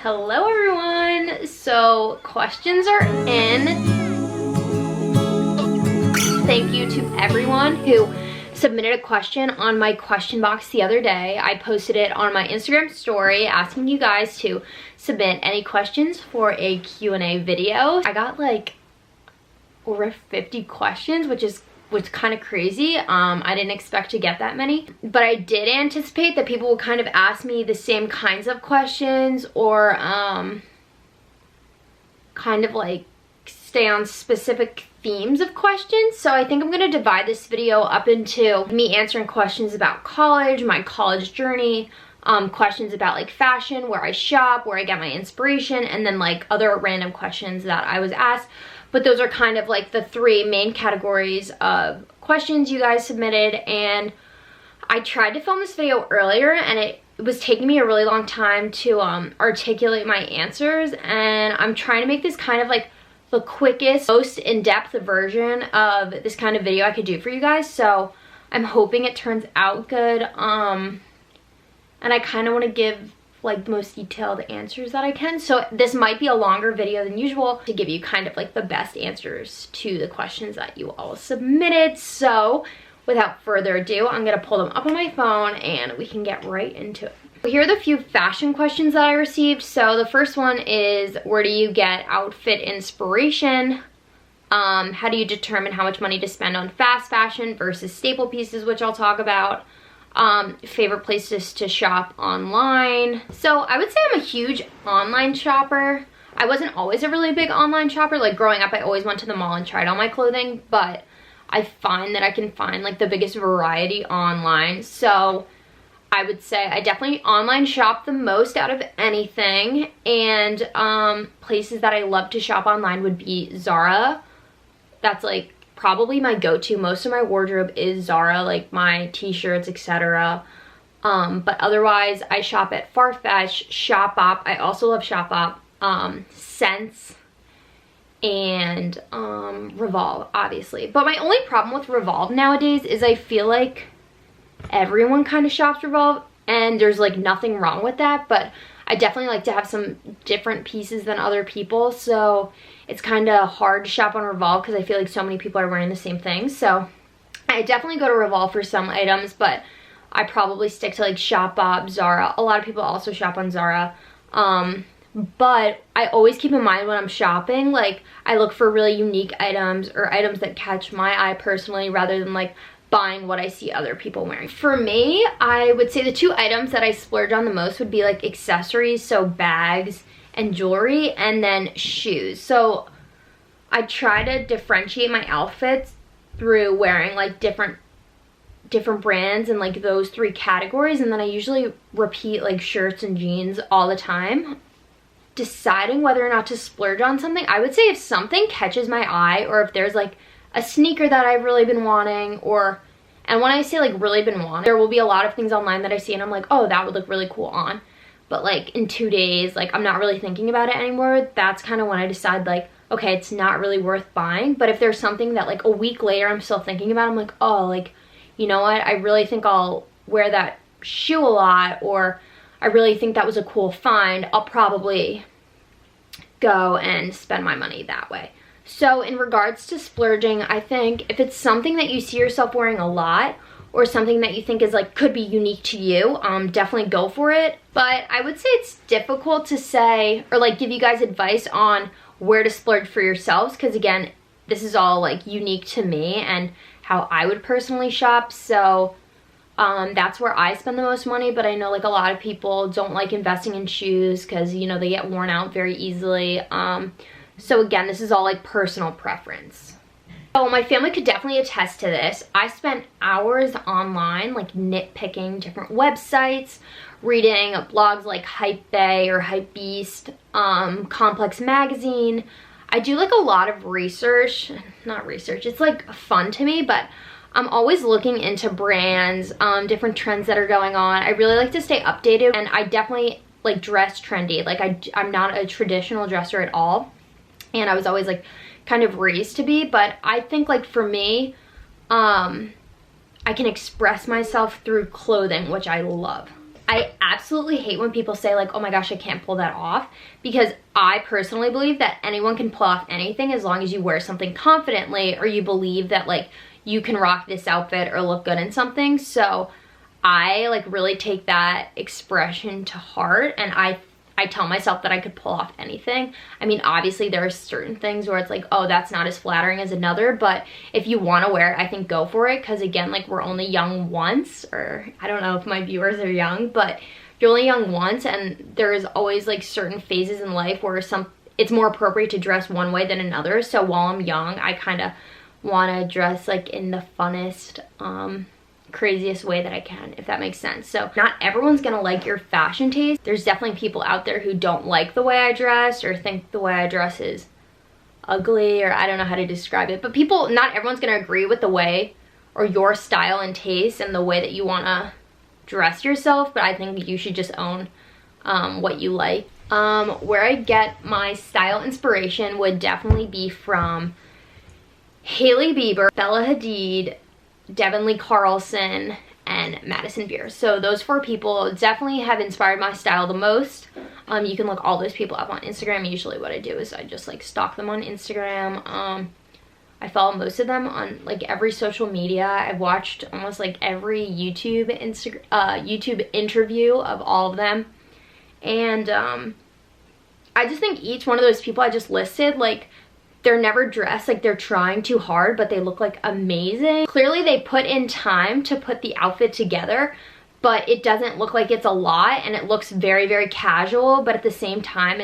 Hello everyone! So questions are in. Thank you to everyone who submitted a question on my question box the other day. I posted it on my Instagram story asking you guys to submit any questions for a Q&A video. I got like over 50 questions, which was kind of crazy. I didn't expect to get that many, but I did anticipate that people would kind of ask me the same kinds of questions or kind of like stay on specific themes of questions. So I think I'm gonna divide this video up into me answering questions about college, my college journey, questions about like fashion, where I shop, where I get my inspiration, and then like other random questions that I was asked. But those are kind of like the three main categories of questions you guys submitted. And I tried to film this video earlier and it was taking me a really long time to articulate my answers. And I'm trying to make this kind of like the quickest, most in-depth version of this kind of video I could do for you guys. So I'm hoping it turns out good. And I kind of want to give like the most detailed answers that I can. So this might be a longer video than usual to give you kind of like the best answers to the questions that you all submitted. So without further ado, I'm gonna pull them up on my phone and we can get right into it. Here are the few fashion questions that I received. So the first one is, where do you get outfit inspiration? How do you determine how much money to spend on fast fashion versus staple pieces, which I'll talk about. Favorite places to shop online. So I would say I'm a huge online shopper. I wasn't always a really big online shopper. Like growing up, I always went to the mall and tried on my clothing, but I find that I can find like the biggest variety online. So I would say I definitely online shop the most out of anything. And places that I love to shop online would be Zara. That's like probably my go-to. Most of my wardrobe is Zara, like my t-shirts, etc. But otherwise I shop at Farfetch, Shopbop. I also love Shopbop, Sense, and Revolve, obviously. But my only problem with Revolve nowadays is I feel like everyone kind of shops Revolve, and there's like nothing wrong with that, but I definitely like to have some different pieces than other people. So it's kind of hard to shop on Revolve because I feel like so many people are wearing the same things. So I definitely go to Revolve for some items, but I probably stick to like Shopbop, Zara. A lot of people also shop on Zara. But I always keep in mind when I'm shopping, like I look for really unique items or items that catch my eye personally rather than like buying what I see other people wearing. For me, I would say the two items that I splurge on the most would be like accessories, so bags and jewelry, and then shoes. So I try to differentiate my outfits through wearing like different brands and like those three categories, and then I usually repeat like shirts and jeans all the time. Deciding whether or not to splurge on something, I would say if something catches my eye, or if there's like a sneaker that I've really been wanting, or, and when I say like really been wanting, there will be a lot of things online that I see and I'm like, oh, that would look really cool on. But like in 2 days, like I'm not really thinking about it anymore. That's kind of when I decide like, okay, it's not really worth buying. But if there's something that like a week later I'm still thinking about, I'm like, oh, like, you know what? I really think I'll wear that shoe a lot, or I really think that was a cool find. I'll probably go and spend my money that way. So in regards to splurging, I think if it's something that you see yourself wearing a lot, or something that you think is like could be unique to you, definitely go for it. But I would say it's difficult to say or like give you guys advice on where to splurge for yourselves, because again, this is all like unique to me and how I would personally shop. So that's where I spend the most money. But I know like a lot of people don't like investing in shoes because, you know, they get worn out very easily. So again, this is all like personal preference. Oh, my family could definitely attest to this. I spent hours online like nitpicking different websites, reading blogs like Hypebae or Hypebeast, Complex Magazine. I do like a lot of research. Not research, it's like fun to me, but I'm always looking into brands, different trends that are going on. I really like to stay updated, and I definitely like dress trendy. Like I'm not a traditional dresser at all, and I was always like kind of raised to be, but I think like for me, I can express myself through clothing, which I love. I absolutely hate when people say like, oh my gosh, I can't pull that off, because I personally believe that anyone can pull off anything as long as you wear something confidently, or you believe that like you can rock this outfit or look good in something. So I like really take that expression to heart, and I tell myself that I could pull off anything. I mean, obviously there are certain things where it's like, oh, that's not as flattering as another, but if you want to wear it, I think go for it, because again, like, we're only young once, or I don't know if my viewers are young, but you're only young once, and there's always like certain phases in life where it's more appropriate to dress one way than another. So while I'm young, I kind of want to dress like in the funnest, craziest way that I can, if that makes sense. So not everyone's gonna like your fashion taste. There's definitely people out there who don't like the way I dress, or think the way I dress is ugly, or I don't know how to describe it, but not everyone's gonna agree with the way, or your style and taste and the way that you wanna dress yourself. But I think you should just own what you like. Where I get my style inspiration would definitely be from Hailey Bieber, Bella Hadid, Devin Lee Carlson, and Madison Beer. So those 4 people definitely have inspired my style the most. You can look all those people up on Instagram. Usually what I do is I just like stalk them on Instagram. I follow most of them on like every social media. I've watched almost like every YouTube interview of all of them. And I just think each one of those people I just listed, like, they're never dressed like they're trying too hard, but they look like amazing. Clearly they put in time to put the outfit together, but it doesn't look like it's a lot, and it looks very, very casual, but at the same time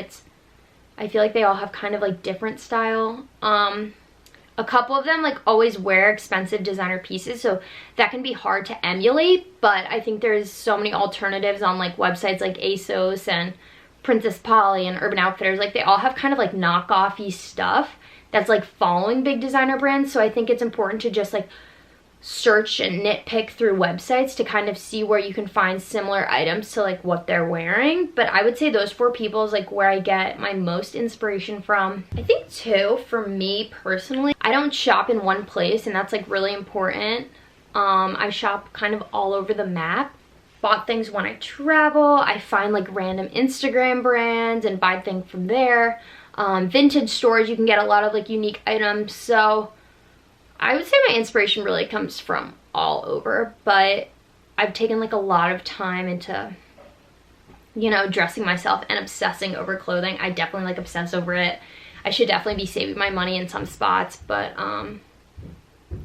I feel like they all have kind of like different style. A couple of them like always wear expensive designer pieces, so that can be hard to emulate, but I think there's so many alternatives on like websites like ASOS and Princess Polly and Urban Outfitters. Like, they all have kind of like knockoff-y stuff that's like following big designer brands. So I think it's important to just like search and nitpick through websites to kind of see where you can find similar items to like what they're wearing. But I would say those 4 people is like where I get my most inspiration from. I think too, for me personally, I don't shop in one place, and that's like really important. I shop kind of all over the map. Bought things when I travel. I find like random Instagram brands and buy things from there. Vintage stores, you can get a lot of like unique items. So I would say my inspiration really comes from all over, but I've taken like a lot of time into, you know, dressing myself and obsessing over clothing. I definitely like obsess over it. I should definitely be saving my money in some spots, but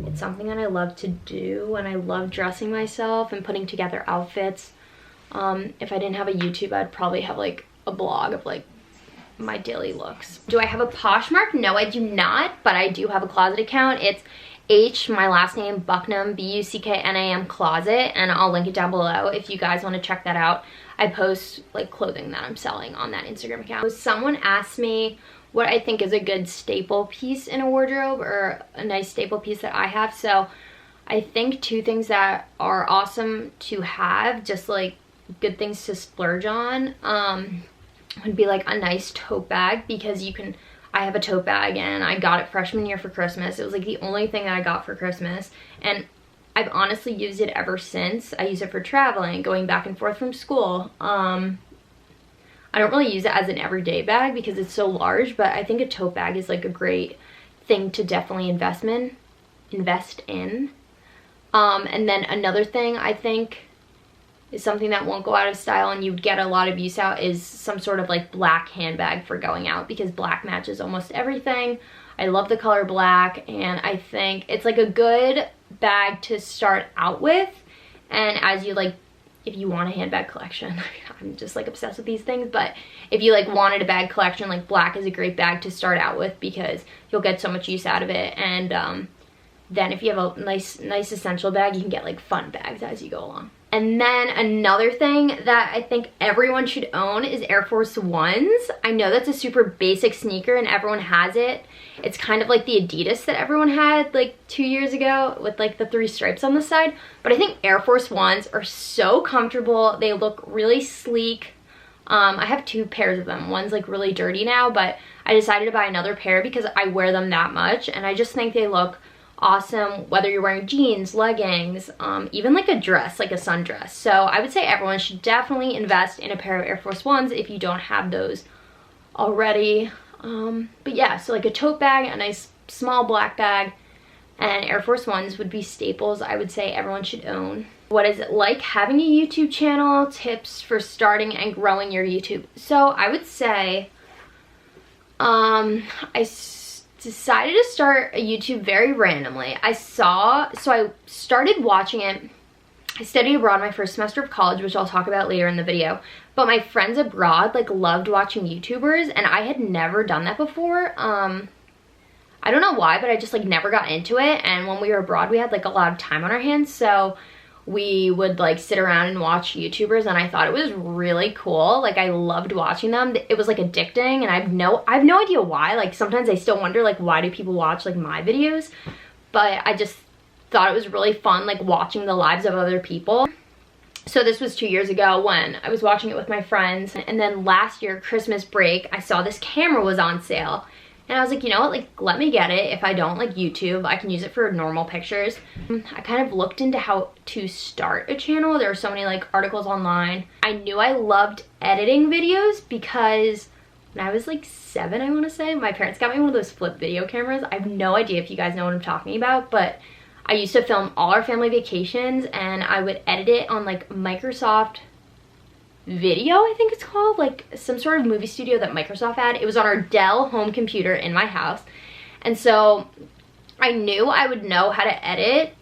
it's something that I love to do, and I love dressing myself and putting together outfits. If I didn't have a YouTube, I'd probably have like a blog of like my daily looks. Do I have a Poshmark? No, I do not, but I do have a closet account. It's my last name, Bucknam, Bucknam Closet, and I'll link it down below if you guys want to check that out. I post like clothing that I'm selling on that Instagram account. Someone asked me what I think is a good staple piece in a wardrobe, or a nice staple piece that I have. So I think 2 things that are awesome to have, just like good things to splurge on, would be like a nice tote bag, because I have a tote bag and I got it freshman year for Christmas. It was like the only thing that I got for Christmas, and I've honestly used it ever since. I use it for traveling, going back and forth from school. I don't really use it as an everyday bag because it's so large, but I think a tote bag is like a great thing to definitely invest in. And then another thing I think is something that won't go out of style and you'd get a lot of use out is some sort of like black handbag for going out, because black matches almost everything. I love the color black, and I think it's like a good bag to start out with. And as you like, if you want a handbag collection, I'm just like obsessed with these things, but if you like wanted a bag collection, like black is a great bag to start out with, because you'll get so much use out of it. And then if you have a nice essential bag, you can get like fun bags as you go along. And then another thing that I think everyone should own is Air Force Ones. I know that's a super basic sneaker and everyone has it. It's kind of like the Adidas that everyone had like 2 years ago with like the 3 stripes on the side. But I think Air Force Ones are so comfortable. They look really sleek. I have 2 pairs of them. One's like really dirty now, but I decided to buy another pair because I wear them that much, and I just think they look awesome whether you're wearing jeans, leggings, even like a dress, like a sundress. So I would say everyone should definitely invest in a pair of Air Force Ones if you don't have those already. But yeah, so like a tote bag, a nice small black bag, and Air Force Ones would be staples I would say everyone should own. What is it like having a YouTube channel? Tips for starting and growing your YouTube. So I would say decided to start a YouTube very randomly. So I started watching it. I studied abroad my first semester of college, which I'll talk about later in the video. But my friends abroad like loved watching YouTubers, and I had never done that before. I don't know why, but I just like never got into it. And when we were abroad, we had like a lot of time on our hands, so we would like sit around and watch YouTubers, and I thought it was really cool. Like I loved watching them. It was like addicting, and I have no idea why. Like sometimes I still wonder like why do people watch like my videos, but I just thought it was really fun like watching the lives of other people. So this was 2 years ago when I was watching it with my friends, and then last year Christmas break I saw this camera was on sale. And I was like, you know what, like, let me get it. If I don't like YouTube, I can use it for normal pictures. I kind of looked into how to start a channel. There are so many like articles online. I knew I loved editing videos because when I was like 7, I want to say, my parents got me one of those flip video cameras. I have no idea if you guys know what I'm talking about, but I used to film all our family vacations, and I would edit it on like Microsoft Video, I think it's called, like some sort of movie studio that Microsoft had. It was on our Dell home computer in my house, and so I knew I would know how to edit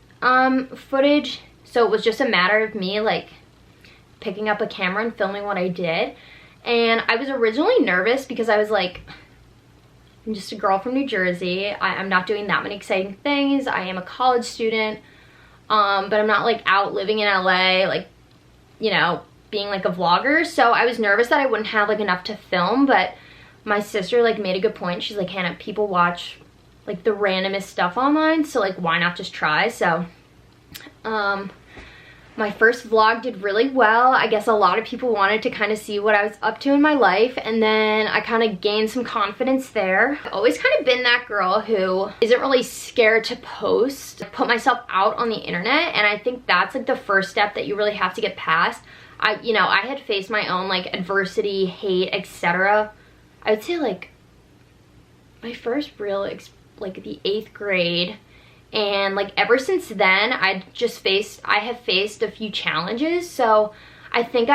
footage, so it was just a matter of me like picking up a camera and filming what I did. And I was originally nervous because I was like, I'm just a girl from New Jersey. I'm not doing that many exciting things. I am a college student, but I'm not like out living in LA, like, you know, being like a vlogger. So I was nervous that I wouldn't have like enough to film, but my sister like made a good point. She's like, Hannah, people watch like the randomest stuff online, so like why not just try? So my first vlog did really well. I guess a lot of people wanted to kind of see what I was up to in my life, and then I kind of gained some confidence there. I've always kind of been that girl who isn't really scared to post, put myself out on the internet, and I think that's like the first step that you really have to get past. I had faced my own like adversity, hate, etc. I would say like my first real like the 8th grade, and like ever since then I have faced a few challenges. So I think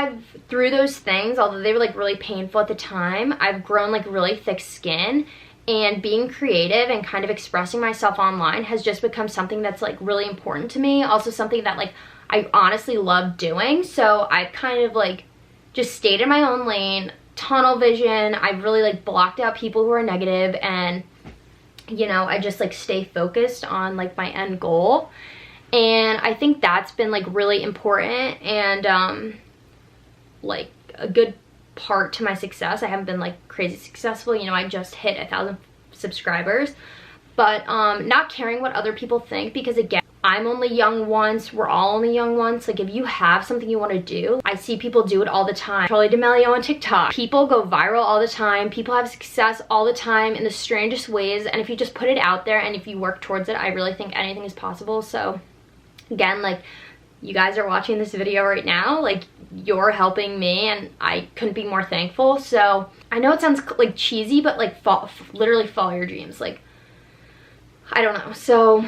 through those things, although they were like really painful at the time, I've grown like really thick skin, and being creative and kind of expressing myself online has just become something that's like really important to me. Also something that like I honestly love doing. So I've kind of like just stayed in my own lane, tunnel vision. I've really like blocked out people who are negative, and you know, I just like stay focused on like my end goal. And I think that's been like really important, and like a good part to my success. I haven't been like crazy successful, you know, I just hit 1,000 subscribers, but not caring what other people think, because again, I'm only young once, we're all only young once. Like if you have something you want to do, I see people do it all the time. Charli D'Amelio on TikTok. People go viral all the time. People have success all the time in the strangest ways. And if you just put it out there and if you work towards it, I really think anything is possible. So again, like you guys are watching this video right now, like you're helping me, and I couldn't be more thankful. So I know it sounds like cheesy, but like literally follow your dreams. Like, I don't know. So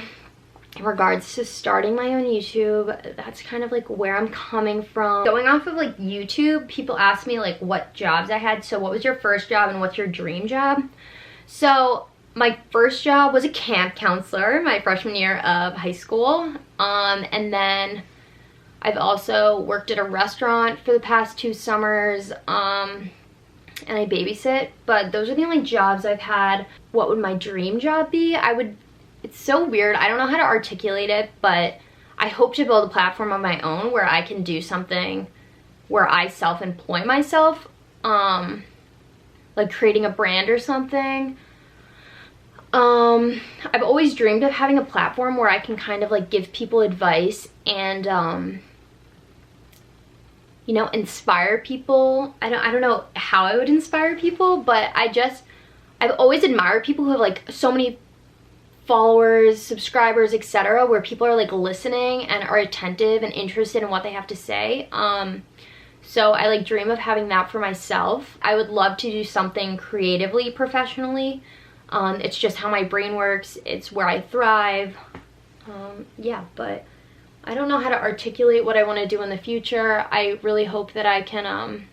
in regards to starting my own YouTube, that's kind of like where I'm coming from. Going off of like YouTube, people ask me like what jobs I had. So what was your first job and what's your dream job? So my first job was a camp counselor my freshman year of high school. And then I've also worked at a restaurant for the past 2 summers, and I babysit, but those are the only jobs I've had. What would my dream job be? It's so weird. I don't know how to articulate it, but I hope to build a platform of my own where I can do something where I self-employ myself, like creating a brand or something. I've always dreamed of having a platform where I can kind of like give people advice and, you know, inspire people. I don't know how I would inspire people, but I've always admired people who have like so many followers, subscribers, etc., where people are like listening and are attentive and interested in what they have to say. So I like dream of having that for myself. I would love to do something creatively, professionally. It's just how my brain works. It's where I thrive. Yeah, but I don't know how to articulate what I want to do in the future. I really hope that I can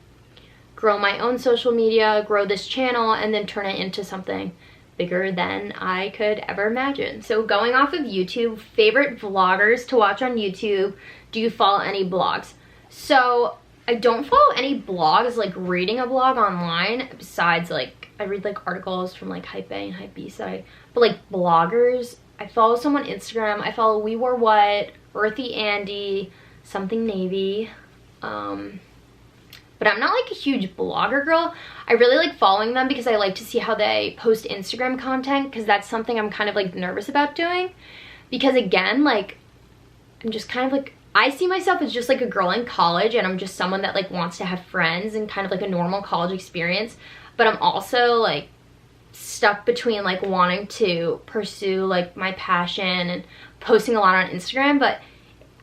grow my own social media, grow this channel, and then turn it into something bigger than I could ever imagine. So going off of YouTube, favorite vloggers to watch on YouTube. Do you follow any blogs? So I don't follow any blogs, like reading a blog online, besides like I read like articles from like Hype A and Hype B side. But like bloggers, I follow some on Instagram. I follow We Wore What, Earthy Andy, Something Navy. But I'm not like a huge blogger girl. I really like following them because I like to see how they post Instagram content, because that's something I'm kind of like nervous about doing. Because again, like I'm just kind of like, I see myself as just like a girl in college, and I'm just someone that like wants to have friends and kind of like a normal college experience. But I'm also like stuck between like wanting to pursue like my passion and posting a lot on Instagram, but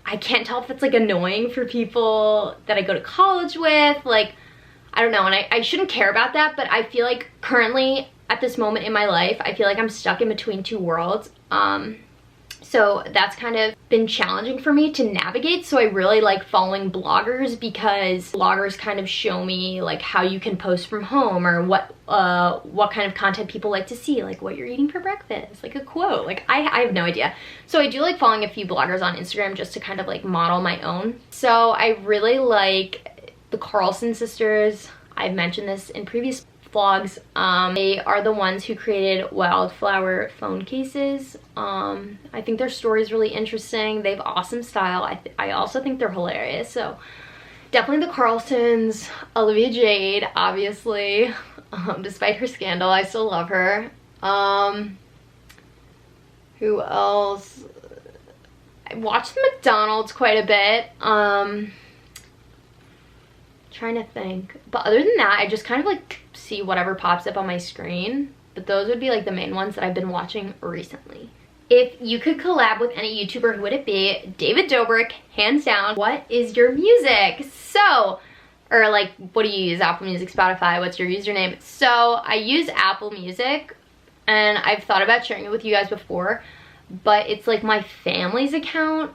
I can't tell if it's like annoying for people that I go to college with. Like, I don't know, and I shouldn't care about that, but I feel like currently at this moment in my life, I feel like I'm stuck in between two worlds. So that's kind of been challenging for me to navigate. So I really like following bloggers, because bloggers kind of show me like how you can post from home, or what kind of content people like to see, like what you're eating for breakfast, like a quote. Like I have no idea. So I do like following a few bloggers on Instagram just to kind of like model my own. So I really like the Carlson sisters. I've mentioned this in previous vlogs. They are the ones who created wildflower phone cases. I think their story is really interesting. They have awesome style. I also think they're hilarious. So definitely the Carlsons. Olivia Jade, obviously. Despite her scandal, I still love her. Who else? I watched the McDonald's quite a bit. Trying to think, but other than that, I just kind of like see whatever pops up on my screen. But those would be like the main ones that I've been watching recently. If you could collab with any YouTuber, who would it be? David Dobrik, hands down. What is your music? So, or like, what do you use? Apple Music, Spotify, what's your username? So I use Apple Music, and I've thought about sharing it with you guys before, but it's like my family's account.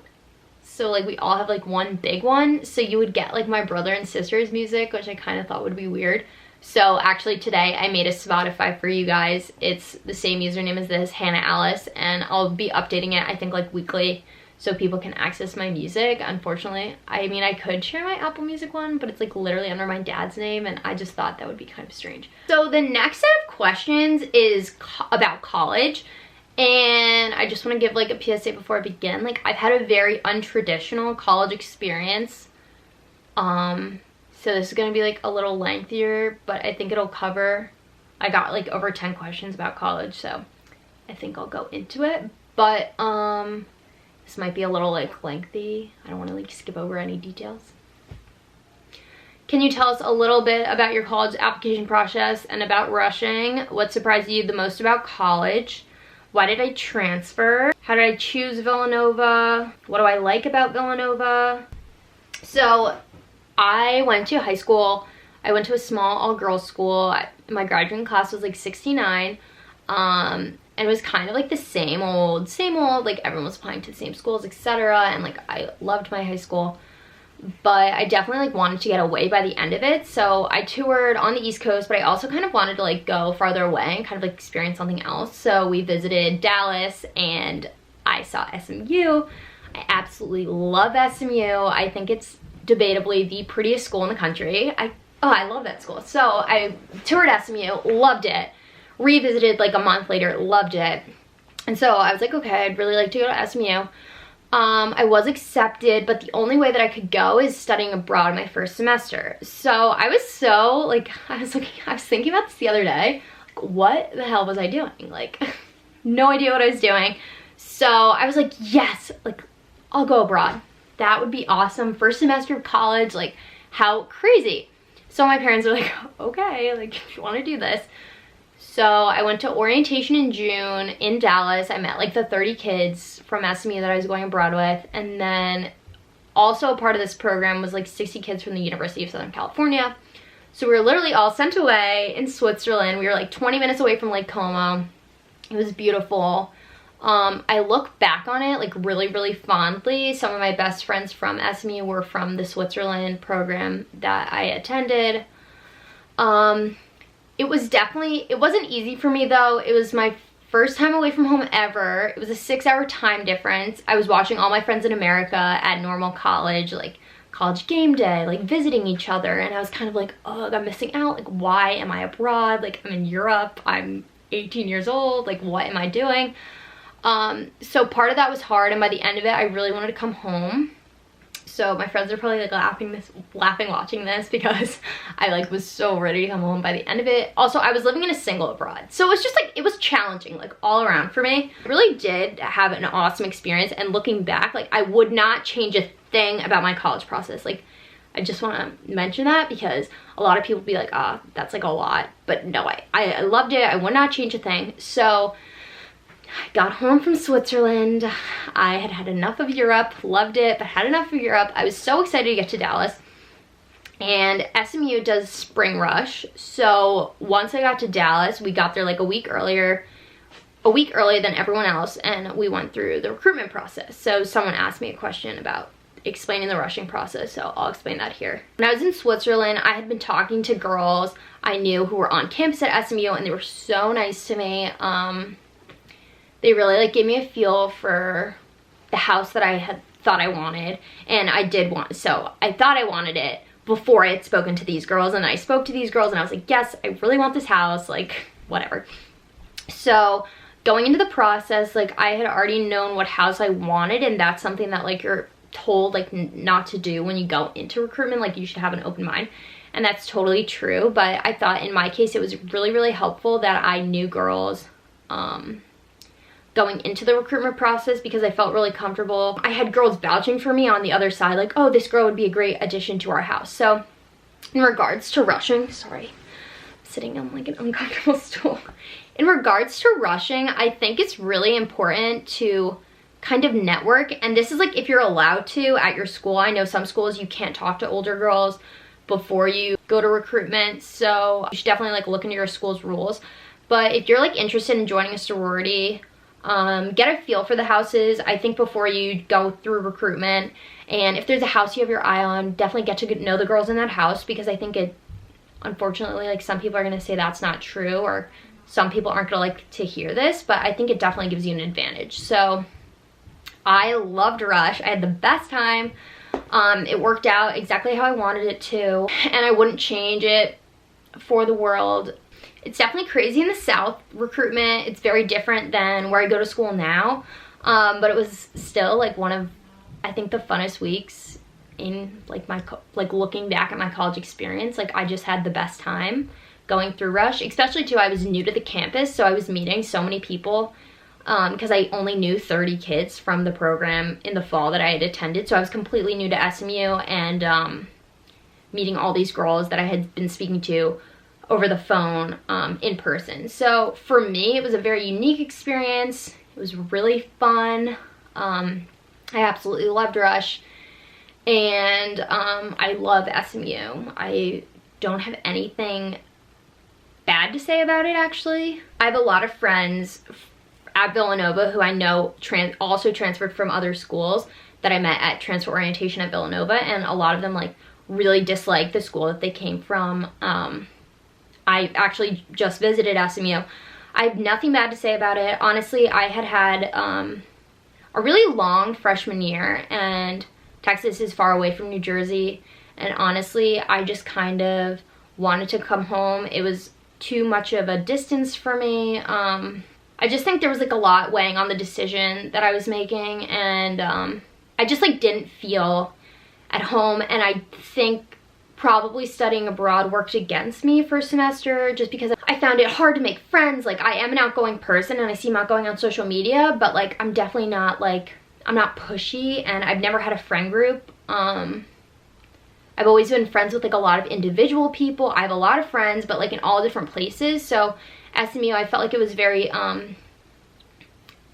So like we all have like one big one. So you would get like my brother and sister's music, which I kind of thought would be weird. So actually today I made a Spotify for you guys. It's the same username as this, Hannah Alice, and I'll be updating it I think like weekly so people can access my music. Unfortunately, I mean, I could share my Apple Music one, but it's like literally under my dad's name, and I just thought that would be kind of strange. So the next set of questions is about college. And I just want to give like a PSA before I begin. Like, I've had a very untraditional college experience. So this is going to be like a little lengthier, but I think it'll cover, I got like over 10 questions about college, so I think I'll go into it. But this might be a little like lengthy. I don't want to like skip over any details. Can you tell us a little bit about your college application process and about rushing? What surprised you the most about college? Why did I transfer? How did I choose Villanova? What do I like about Villanova? So I went to high school. I went to a small all-girls school. My graduating class was like 69. And it was kind of like the same old, like everyone was applying to the same schools, etc. And like I loved my high school. But I definitely like wanted to get away by the end of it. So I toured on the East Coast, but I also kind of wanted to like go farther away and kind of like experience something else. So we visited Dallas and I saw SMU. I absolutely love SMU. I think it's debatably the prettiest school in the country. I love that school. So I toured SMU, loved it. Revisited like a month later, loved it. And so I was like, okay, I'd really like to go to SMU. I was accepted, but the only way that I could go is studying abroad my first semester. So I was so like, I was thinking about this the other day. Like, what the hell was I doing? Like, no idea what I was doing. So I was like, yes, like I'll go abroad. That would be awesome. First semester of college, like how crazy. So my parents were like, okay, like if you want to do this. So I went to orientation in June in Dallas. I met like the 30 kids from SMU that I was going abroad with. And then also a part of this program was like 60 kids from the University of Southern California. So we were literally all sent away in Switzerland. We were like 20 minutes away from Lake Como. It was beautiful. I look back on it like really, really fondly. Some of my best friends from SMU were from the Switzerland program that I attended. It wasn't easy for me though. It was my first time away from home ever. It was a 6-hour time difference. I was watching all my friends in America at normal college, like college game day, like visiting each other, and I was kind of like, oh, I'm missing out. Like, why am I abroad? Like, I'm in Europe. I'm 18 years old. Like, what am I doing? So part of that was hard, and by the end of it, I really wanted to come home. So my friends are probably like laughing watching this because I like was so ready to come home by the end of it. Also, I was living in a single abroad. So it was just like, it was challenging like all around for me. I really did have an awesome experience, and looking back, like I would not change a thing about my college process. Like, I just want to mention that because a lot of people be like, ah, that's like a lot. But no, I loved it. I would not change a thing. So I got home from Switzerland. I had had enough of Europe, loved it, but had enough of Europe. I was so excited to get to Dallas. And SMU does spring rush. So once I got to Dallas, we got there like a week earlier than everyone else, and we went through the recruitment process. So someone asked me a question about explaining the rushing process, so I'll explain that here. When I was in Switzerland, I had been talking to girls I knew who were on campus at SMU, and they were so nice to me. They really like gave me a feel for the house that I had thought I wanted, and I did want. So I thought I wanted it before I had spoken to these girls, and I spoke to these girls and I was like, yes, I really want this house, like whatever. So going into the process, like I had already known what house I wanted, and that's something that like you're told like not to do when you go into recruitment. Like you should have an open mind, and that's totally true. But I thought in my case it was really, really helpful that I knew girls going into the recruitment process because I felt really comfortable. I had girls vouching for me on the other side, like, oh, this girl would be a great addition to our house. So in regards to rushing, sorry, I'm sitting on like an uncomfortable stool. In regards to rushing, I think it's really important to kind of network, and this is like if you're allowed to at your school. I know some schools you can't talk to older girls before you go to recruitment, so you should definitely like look into your school's rules. But if you're like interested in joining a sorority, get a feel for the houses, I think, before you go through recruitment. And if there's a house you have your eye on, definitely get to know the girls in that house, because I think it, unfortunately, like some people are going to say that's not true, or some people aren't going to like to hear this, but I think it definitely gives you an advantage. So I loved Rush. I had the best time. It worked out exactly how I wanted it to, and I wouldn't change it for the world. It's definitely crazy in the South, recruitment. It's very different than where I go to school now, but it was still like one of, I think, the funnest weeks in like my, like looking back at my college experience. Like I just had the best time going through Rush, especially too, I was new to the campus, so I was meeting so many people because I only knew 30 kids from the program in the fall that I had attended, so I was completely new to SMU, and meeting all these girls that I had been speaking to over the phone in person. So for me, it was a very unique experience. It was really fun. I absolutely loved Rush, and I love SMU. I don't have anything bad to say about it, actually. I have a lot of friends at Villanova who I know also transferred from other schools that I met at transfer orientation at Villanova, and a lot of them like really disliked the school that they came from. I actually just visited SMU. I have nothing bad to say about it. Honestly, I had a really long freshman year, and Texas is far away from New Jersey, and honestly, I just kind of wanted to come home. It was too much of a distance for me. I just think there was like a lot weighing on the decision that I was making, and I just like didn't feel at home, and I think probably studying abroad worked against me for a semester, just because I found it hard to make friends. Like I am an outgoing person, and I seem outgoing on social media, but like I'm definitely not like, I'm not pushy, and I've never had a friend group I've always been friends with like a lot of individual people. I have a lot of friends, but like in all different places. So SMU, I felt like it was very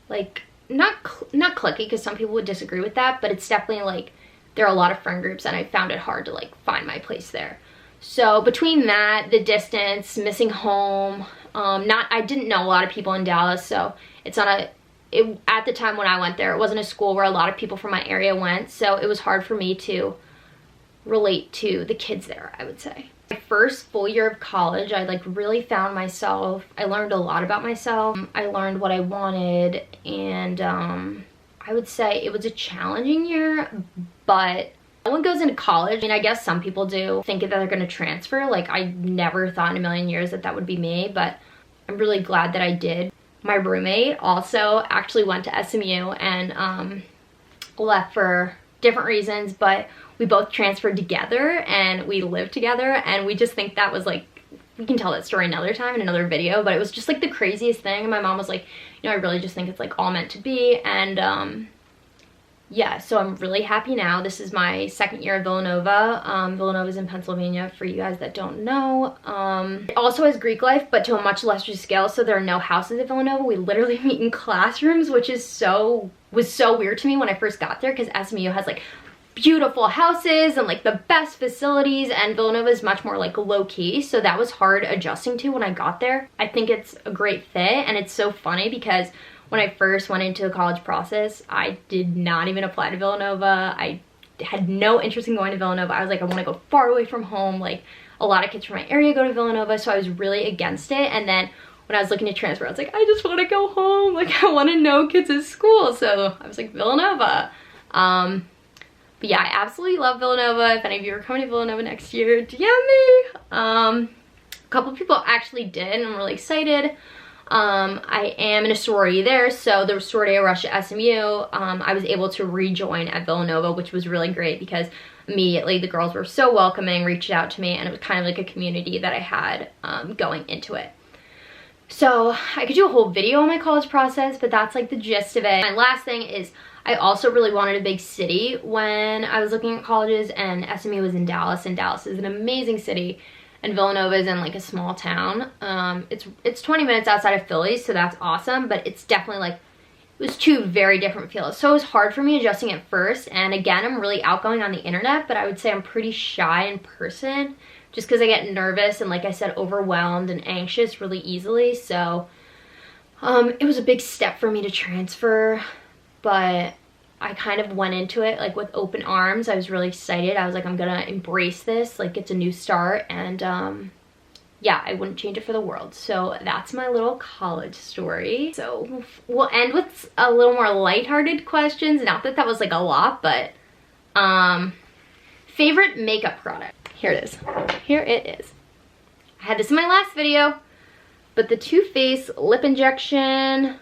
like not cliquey, because some people would disagree with that, but it's definitely like there are a lot of friend groups, and I found it hard to like find my place there. So between that, the distance, missing home, I didn't know a lot of people in Dallas, so it's not at the time when I went there, it wasn't a school where a lot of people from my area went, so it was hard for me to relate to the kids there, I would say. My first full year of college, I like really found myself. I learned a lot about myself. I learned what I wanted, and I would say it was a challenging year, but no one goes into college. I mean, I guess some people do think that they're going to transfer. Like, I never thought in a million years that that would be me, but I'm really glad that I did. My roommate also actually went to SMU and left for different reasons, but we both transferred together and we lived together, and we just think that was like, we can tell that story another time in another video, but it was just like the craziest thing. And my mom was like, you know, I really just think it's like all meant to be. And yeah, so I'm really happy now. This is my second year at Villanova. Villanova's in Pennsylvania, for you guys that don't know. It also has Greek life, but to a much lesser scale, so there are no houses at Villanova. We literally meet in classrooms, which is was so weird to me when I first got there, because SMU has like beautiful houses and like the best facilities, and Villanova is much more like low-key, so that was hard adjusting to when I got there. I think it's a great fit, and it's so funny because when I first went into the college process, I did not even apply to Villanova. I had no interest in going to Villanova. I was like, I want to go far away from home. Like, a lot of kids from my area go to Villanova, so I was really against it. And then when I was looking to transfer, I was like, I just want to go home. Like, I want to know kids at school. So I was like, Villanova. But yeah, I absolutely love Villanova. If any of you are coming to Villanova next year, DM me. A couple people actually did, and I'm really excited. I am in a sorority there, so the sorority I rushed at SMU, I was able to rejoin at Villanova, which was really great because immediately the girls were so welcoming, reached out to me, and it was kind of like a community that I had going into it. So I could do a whole video on my college process, but that's like the gist of it. My last thing is I also really wanted a big city when I was looking at colleges, and SMU was in Dallas, and Dallas is an amazing city. And Villanova is in like a small town. It's 20 minutes outside of Philly, so that's awesome, but it's definitely like, it was two very different feels. So it was hard for me adjusting at first, and again, I'm really outgoing on the internet, but I would say I'm pretty shy in person just because I get nervous and, like I said, overwhelmed and anxious really easily. So it was a big step for me to transfer, but I kind of went into it like with open arms. I was really excited. I was like, I'm gonna embrace this, like it's a new start, and yeah, I wouldn't change it for the world. So that's my little college story. So we'll end with a little more lighthearted questions. Not that that was like a lot, but favorite makeup product. Here it is. Here it is. I had this in my last video, but the Too Faced lip injection,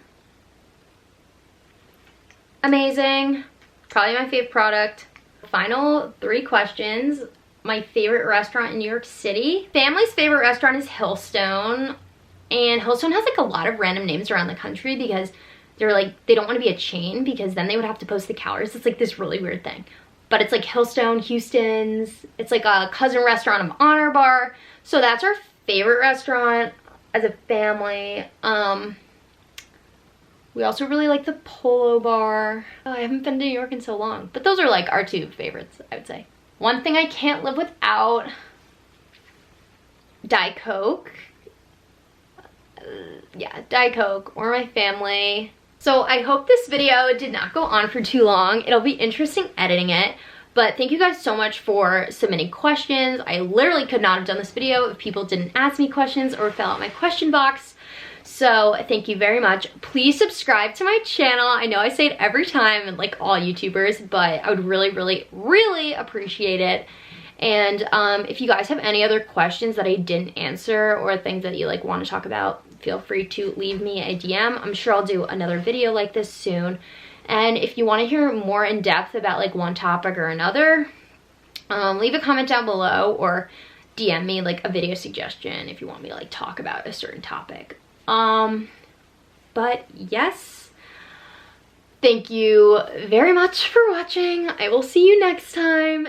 amazing, probably my favorite product. Final 3 questions. My favorite restaurant in New York City. Family's favorite restaurant is Hillstone, and Hillstone has like a lot of random names around the country because they're like, they don't want to be a chain because then they would have to post the calories. It's like this really weird thing, but it's like Hillstone, Houston's, it's like a cousin restaurant of Honor Bar. So that's our favorite restaurant as a family. We also really like the Polo Bar. Oh, I haven't been to New York in so long, but those are like our 2 favorites, I would say. One thing I can't live without, Diet Coke. Yeah, Diet Coke or my family. So I hope this video did not go on for too long. It'll be interesting editing it. But thank you guys so much for submitting questions. I literally could not have done this video if people didn't ask me questions or fill out my question box. So thank you very much. Please subscribe to my channel. I know I say it every time, and like all YouTubers, but I would really, really, really appreciate it. And if you guys have any other questions that I didn't answer or things that you like want to talk about, feel free to leave me a DM. I'm sure I'll do another video like this soon. And if you want to hear more in depth about like one topic or another, leave a comment down below or DM me like a video suggestion if you want me to like talk about a certain topic. But yes, thank you very much for watching. I will see you next time.